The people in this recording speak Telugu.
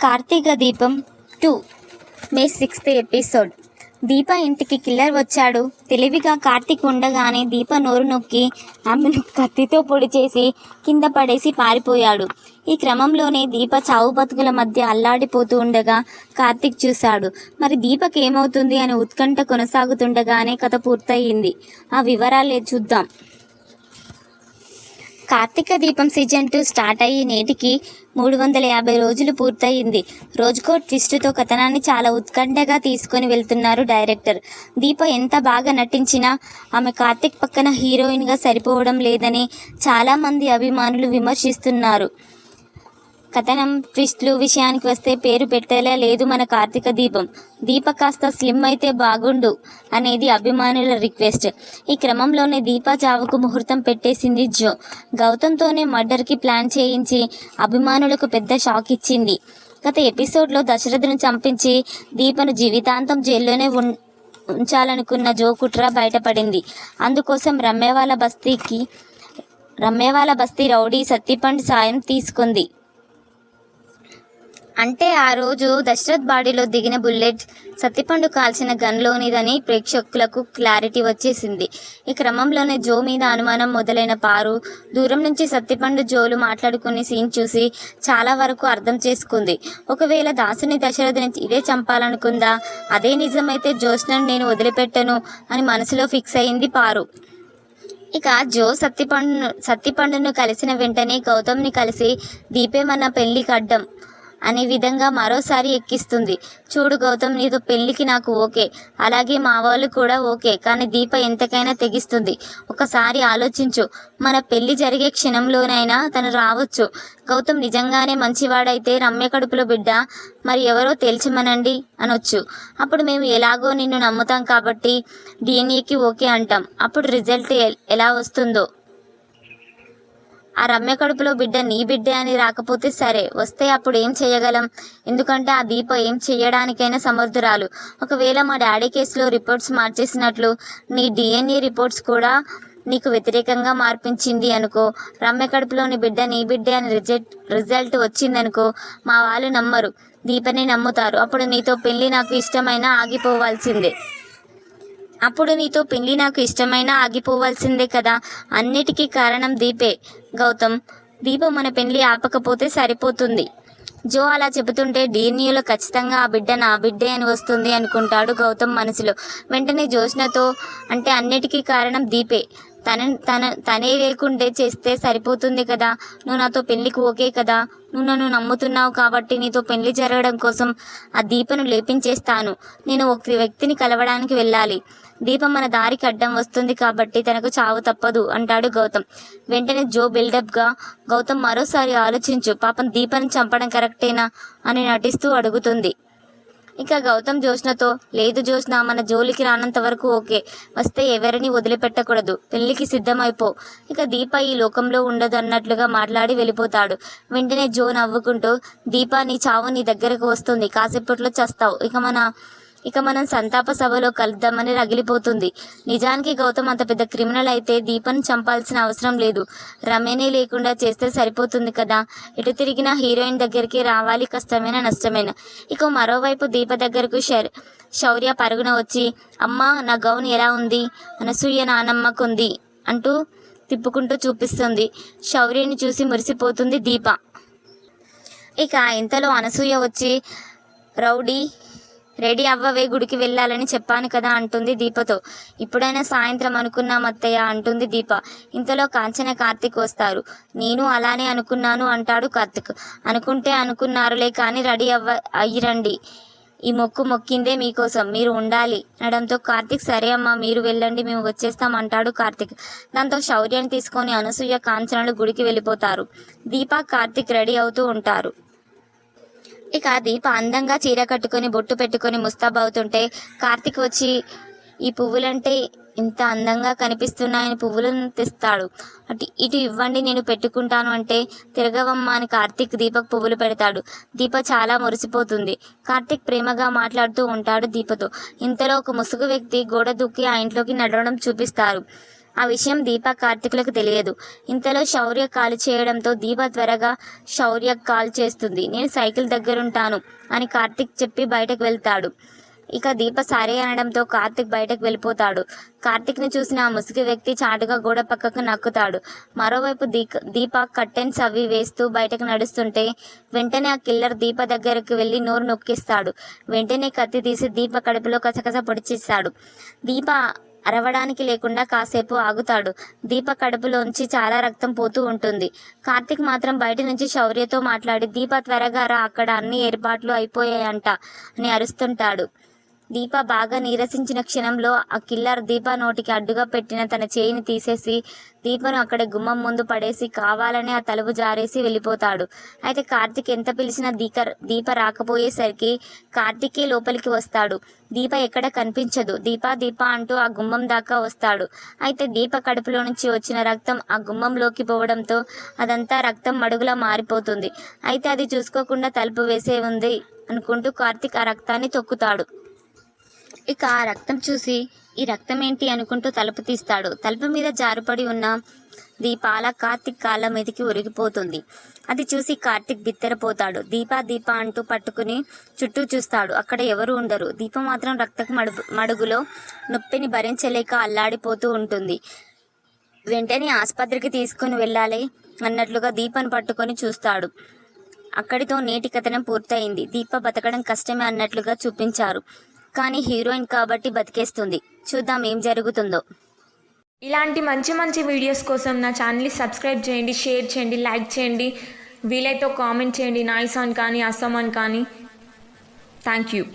కార్తీక దీపం 2 మే 6th ఎపిసోడ్. దీప ఇంటికి కిల్లర్ వచ్చాడు. తెలివిగా కార్తీక్ ఉండగానే దీప నోరు నొక్కి ఆమెను కత్తితో పొడి చేసి కింద పడేసి పారిపోయాడు. ఈ క్రమంలోనే దీప చావు బతుకుల మధ్య అల్లాడిపోతూ ఉండగా కార్తీక్ చూశాడు. మరి దీపకి ఏమవుతుంది అని ఉత్కంఠ కొనసాగుతుండగానే కథ పూర్తయింది. ఆ వివరాలే చూద్దాం. కార్తీక దీపం సీజన్ 2 స్టార్ట్ అయ్యి నేటికి 350 రోజులు పూర్తయింది. రోజుకో ట్విస్టుతో కథనాన్ని చాలా ఉత్కంఠగా తీసుకొని వెళ్తున్నారు డైరెక్టర్. దీప ఎంత బాగా నటించినా ఆమె కార్తీక్ పక్కన హీరోయిన్గా సరిపోవడం లేదని చాలామంది అభిమానులు విమర్శిస్తున్నారు. కథనం ట్విస్టులు విషయానికి వస్తే పేరు పెట్టేలా లేదు మన కార్తీక దీపం. దీప కాస్త స్లిమ్ అయితే బాగుండు అనేది అభిమానుల రిక్వెస్ట్. ఈ క్రమంలోనే దీప చావుకు ముహూర్తం పెట్టేసింది జో. గౌతమ్తోనే మర్డర్కి ప్లాన్ చేయించి అభిమానులకు పెద్ద షాక్ ఇచ్చింది. గత ఎపిసోడ్లో దశరథను చంపించి దీపను జీవితాంతం జైల్లోనే ఉంచాలనుకున్న జో కుట్ర బయటపడింది. అందుకోసం రమ్మేవాల బస్తీ రౌడీ సత్తిపండు సాయం తీసుకుంది. అంటే ఆ రోజు దశరథ్ బాడీలో దిగిన బుల్లెట్ సత్తిపండు కాల్చిన గన్లోనిదని ప్రేక్షకులకు క్లారిటీ వచ్చేసింది. ఈ క్రమంలోనే జో మీద అనుమానం మొదలైన పారు దూరం నుంచి సత్తిపండు జోలు మాట్లాడుకునే సీన్ చూసి చాలా వరకు అర్థం చేసుకుంది. ఒకవేళ దాసుని దశరథుని ఇదే చంపాలనుకుందా? అదే నిజమైతే జోష్నను నేను వదిలిపెట్టను అని మనసులో ఫిక్స్ అయింది పారు. ఇక జో సత్తిపండును కలిసిన వెంటనే గౌతమ్ని కలిసి దీపే మన పెళ్లికి అడ్డం అనే విధంగా మరోసారి ఎక్కిస్తుంది. చూడు గౌతమ్, నీతో పెళ్ళికి నాకు ఓకే, అలాగే మా వాళ్ళు కూడా ఓకే, కానీ దీప ఎంతకైనా తెగిస్తుంది. ఒకసారి ఆలోచించు, మన పెళ్లి జరిగే క్షణంలోనైనా తను రావచ్చు. గౌతమ్ నిజంగానే మంచివాడైతే రమ్య కడుపులో బిడ్డ మరి ఎవరో తేల్చమనండి అనొచ్చు. అప్పుడు మేము ఎలాగో నిన్ను నమ్ముతాం కాబట్టి డిఎన్ఏకి ఓకే అంటాం. అప్పుడు రిజల్ట్ ఎలా వస్తుందో. ఆ రమ్య కడుపులో బిడ్డ నీ బిడ్డే అని రాకపోతే సరే, వస్తే అప్పుడు ఏం చేయగలం? ఎందుకంటే ఆ దీప ఏం చేయడానికైనా సమర్థురాలు. ఒకవేళ మా డాడీ కేసులో రిపోర్ట్స్ మార్చేసినట్లు నీ డిఎన్ఏ రిపోర్ట్స్ కూడా నీకు వ్యతిరేకంగా మార్పించింది అనుకో, రమ్య కడుపులోని బిడ్డ నీ బిడ్డే అని రిజల్ట్ వచ్చిందనుకో, మా వాళ్ళు నమ్మరు, దీపని నమ్ముతారు. అప్పుడు నీతో పెళ్ళి నాకు ఇష్టమైనా ఆగిపోవాల్సిందే కదా. అన్నిటికీ కారణం దీపే. గౌతమ్, దీప మన పెళ్లి ఆపకపోతే సరిపోతుంది. జో అలా చెబుతుంటే డిఎన్ఏలో ఖచ్చితంగా ఆ బిడ్డ నా బిడ్డే అని వస్తుంది అనుకుంటాడు గౌతమ్ మనసులో. వెంటనే జోష్నతో అంటే అన్నిటికీ కారణం దీపే, తనే లేకుండే చేస్తే సరిపోతుంది కదా. నువ్వు నాతో పెళ్లికి ఓకే కదా, నువ్వు నన్ను నమ్ముతున్నావు కాబట్టి నీతో పెళ్లి జరగడం కోసం ఆ దీపను లేపించేస్తాను. నేను ఒక వ్యక్తిని కలవడానికి వెళ్ళాలి. దీపం మన దారికి అడ్డం వస్తుంది కాబట్టి తనకు చావు తప్పదు అంటాడు గౌతమ్. వెంటనే జో బిల్డప్గా, గౌతమ్ మరోసారి ఆలోచించు, పాపం దీపని చంపడం కరెక్టేనా అని నటిస్తూ అడుగుతుంది. ఇక గౌతమ్ జోష్నతో, లేదు జోష్న, మన జోలికి రానంత వరకు ఓకే, వస్తే ఎవరిని వదిలిపెట్టకూడదు, పెళ్లికి సిద్ధమైపో, ఇక దీప ఈ లోకంలో ఉండదు అన్నట్లుగా మాట్లాడి వెళ్ళిపోతాడు. వెంటనే జో నవ్వుకుంటూ, దీప నీ చావు నీ దగ్గరకు వస్తుంది, కాసేపట్లో చస్తావు, ఇక మనం సంతాప సభలో కలుద్దామని రగిలిపోతుంది. నిజానికి గౌతమ్ అంత పెద్ద క్రిమినల్ అయితే దీపను చంపాల్సిన అవసరం లేదు, రమ్యనే లేకుండా చేస్తే సరిపోతుంది కదా. ఎటు తిరిగినా హీరోయిన్ దగ్గరికి రావాలి, కష్టమైన నష్టమైన. ఇక మరోవైపు దీప దగ్గరకు శౌర్య పరుగున వచ్చి, అమ్మా నా గౌన్ ఎలా ఉంది? అనసూయ నానమ్మకుంది అంటూ తిప్పుకుంటూ చూపిస్తుంది. శౌర్యని చూసి మురిసిపోతుంది దీప. ఇక ఇంతలో అనసూయ వచ్చి, రౌడీ రెడీ అవ్వవే, గుడికి వెళ్ళాలని చెప్పాను కదా అంటుంది దీపతో. ఇప్పుడైనా సాయంత్రం అనుకున్నాం అత్తయ్య అంటుంది దీప. ఇంతలో కాంచన కార్తీక్ వస్తారు. నేను అలానే అనుకున్నాను అంటాడు కార్తీక్. అనుకుంటే అనుకున్నారులే కానీ రెడీ అయ్యిరండి, ఈ మొక్కిందే మీకోసం, మీరు ఉండాలి అనడంతో కార్తీక్ సరే అమ్మా మీరు వెళ్ళండి, మేము వచ్చేస్తాం అంటాడు కార్తీక్. దాంతో శౌర్యాన్ని తీసుకొని అనసూయ కాంచనలు గుడికి వెళ్ళిపోతారు. దీప కార్తీక్ రెడీ అవుతూ ఉంటారు. ఇక దీప అందంగా చీర కట్టుకొని బొట్టు పెట్టుకొని ముస్తాబవుతుంటే కార్తీక్ వచ్చి, ఈ పువ్వులంటే ఇంత అందంగా కనిపిస్తున్నాయని పువ్వులను తెస్తాడు. ఇటు ఇవ్వండి నేను పెట్టుకుంటాను అంటే, తిరగవమ్మ అని కార్తీక్ దీపకు పువ్వులు పెడతాడు. దీప చాలా మురిసిపోతుంది. కార్తీక్ ప్రేమగా మాట్లాడుతూ ఉంటాడు దీపతో. ఇంతలో ఒక ముసుగు వ్యక్తి గోడ దూకి ఆ ఇంట్లోకి నడవడం చూపిస్తారు. ఆ విషయం దీప కార్తిక్లకు తెలియదు. ఇంతలో శౌర్య కాల్ చేయడంతో దీప త్వరగా శౌర్య కాల్ చేస్తుంది. నేను సైకిల్ దగ్గరుంటాను అని కార్తిక్ చెప్పి బయటకు వెళ్తాడు. ఇక దీప సరే అనడంతో కార్తిక్ బయటకు వెళ్ళిపోతాడు. కార్తిక్ని చూసిన ఆ ముసుగు వ్యక్తి చాటుగా గోడ పక్కకు నక్కుతాడు. మరోవైపు దీప కర్టెన్స్ అవి వేస్తూ బయటకు నడుస్తుంటే వెంటనే ఆ కిల్లర్ దీప దగ్గరకు వెళ్ళి నోరు నొక్కిస్తాడు. వెంటనే కత్తి తీసి దీప కడుపులో కసకస పొడిచేస్తాడు. దీప అరవడానికి లేకుండా కాసేపు ఆగుతాడు. దీప కడుపులోంచి చాలా రక్తం పోతూ ఉంటుంది. కార్తిక్ మాత్రం బయట నుంచి శౌర్యతో మాట్లాడి దీప త్వరగా రా, అక్కడ అన్ని ఏర్పాట్లు అయిపోయాయంట అని అరుస్తుంటాడు. దీప బాగా నీరసించిన క్షణంలో ఆ కిల్లర్ దీప నోటికి అడ్డుగా పెట్టిన తన చేయిని తీసేసి దీపను అక్కడ గుమ్మం ముందు పడేసి కావాలని ఆ తలుపు జారేసి వెళ్ళిపోతాడు. అయితే కార్తిక్ ఎంత పిలిచినా దీప రాకపోయేసరికి కార్తికే లోపలికి వస్తాడు. దీప ఎక్కడ కనిపించదు. దీప దీప అంటూ ఆ గుమ్మం దాకా వస్తాడు. అయితే దీప కడుపులో నుంచి వచ్చిన రక్తం ఆ గుమ్మంలోకి పోవడంతో అదంతా రక్తం మడుగులా మారిపోతుంది. అయితే అది చూసుకోకుండా తలుపు వేసే ఉంది అనుకుంటూ కార్తిక్ ఆ రక్తాన్ని తొక్కుతాడు. ఇక ఆ రక్తం చూసి ఈ రక్తం ఏంటి అనుకుంటూ తలుపు తీస్తాడు. తలుపు మీద జారుపడి ఉన్న దీపాల కార్తిక్ కాళ్ళ మీదకి ఉరిగిపోతుంది. అది చూసి కార్తిక్ బిత్తరపోతాడు. దీప దీప అంటూ పట్టుకుని చుట్టూ చూస్తాడు. అక్కడ ఎవరు ఉండరు. దీప మాత్రం రక్తపు మడుగులో నొప్పిని భరించలేక అల్లాడిపోతూ ఉంటుంది. వెంటనే ఆసుపత్రికి తీసుకుని వెళ్ళాలి అన్నట్లుగా దీపను పట్టుకొని చూస్తాడు. అక్కడితో నేటి కథనం పూర్తయింది. దీప బతకడం కష్టమే అన్నట్లుగా చూపించారు. కానీ హీరోయిన్ కాబట్టి బతికేస్తుంది. చూద్దాం ఏం జరుగుతుందో. ఇలాంటి మంచి మంచి వీడియోస్ కోసం నా ఛానల్ని సబ్స్క్రైబ్ చేయండి, షేర్ చేయండి, లైక్ చేయండి, వీలైతే కామెంట్ చేయండి. నైస్ అని కానీ అస్సాం అని కానీ. Thank you.